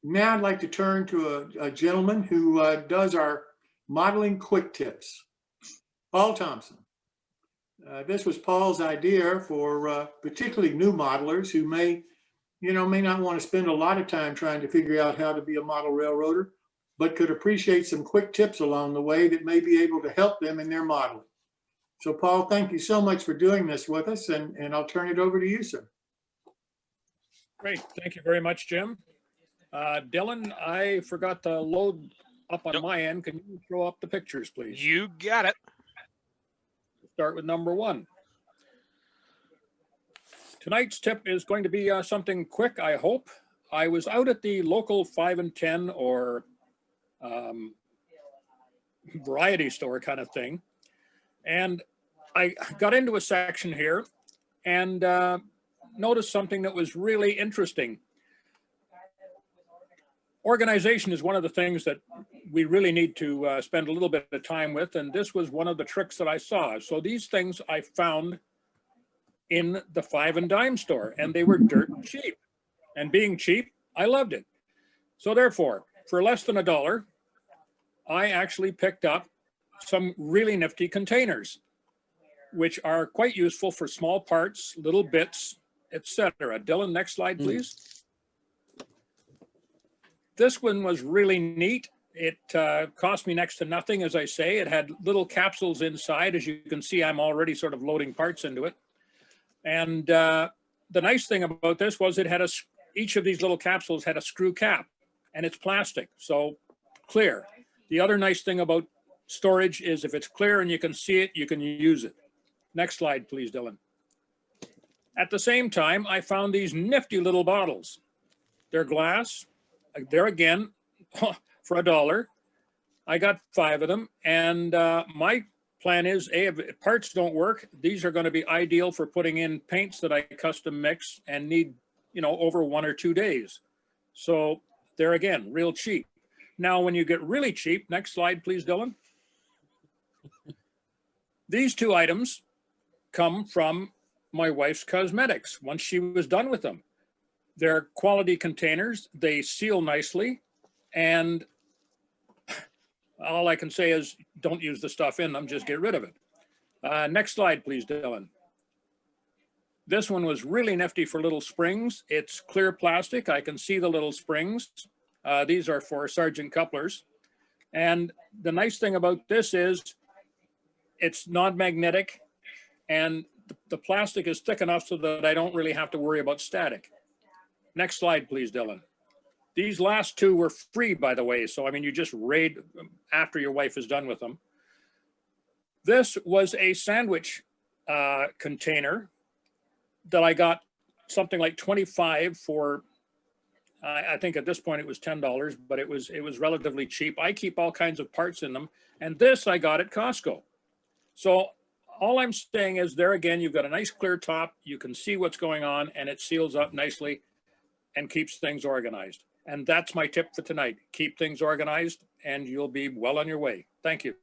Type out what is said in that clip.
Now I'd like to turn to a gentleman who does our modeling quick tips, Paul Thomson. This was Paul's idea for particularly new modelers who may not want to spend a lot of time trying to figure out how to be a model railroader, but could appreciate some quick tips along the way that may be able to help them in their modeling. So Paul, thank you so much for doing this with us, and I'll turn it over to you, sir. Great, thank you very much, Jim. Dylan, I forgot to load up on my end. Can you throw up the pictures, please? You got it. Start with number one. Tonight's tip is going to be something quick, I hope. I was out at the local 5 and 10 or variety store kind of thing, and I got into a section here and noticed something that was really interesting. Organization is one of the things that we really need to spend a little bit of time with, and this was one of the tricks that I saw. So these things I found in the 5 and dime store, and they were dirt cheap. And being cheap, I loved it. So therefore, for less than $1, I actually picked up some really nifty containers, which are quite useful for small parts, little bits, etc. Dylan, next slide, please. This one was really neat. It cost me next to nothing, as I say. It had little capsules inside. As you can see, I'm already sort of loading parts into it. And the nice thing about this was it had each of these little capsules had a screw cap, and it's plastic, so clear. The other nice thing about storage is if it's clear and you can see it, you can use it. Next slide, please, Dylan. At the same time, I found these nifty little bottles. They're glass. There again, for $1. I got 5 of them, and my plan is, if parts don't work, these are going to be ideal for putting in paints that I custom mix and need, over 1 or 2 days. So there again, real cheap. Now, when you get really cheap, next slide, please, Dylan. These 2 items come from my wife's cosmetics once she was done with them. They're quality containers, they seal nicely, and all I can say is don't use the stuff in them, just get rid of it. Next slide, please, Dylan. This one was really nifty for little springs. It's clear plastic, I can see the little springs. These are for sergeant couplers. And the nice thing about this is it's non-magnetic, and the plastic is thick enough so that I don't really have to worry about static. Next slide, please, Dylan. These last 2 were free, by the way. So, I mean, you just raid after your wife is done with them. This was a sandwich container that I got something like 25 for, I think at this point it was $10, but it was relatively cheap. I keep all kinds of parts in them. And this I got at Costco. So all I'm saying is there again, you've got a nice clear top. You can see what's going on, and it seals up nicely and keeps things organized. And that's my tip for tonight. Keep things organized and you'll be well on your way. Thank you.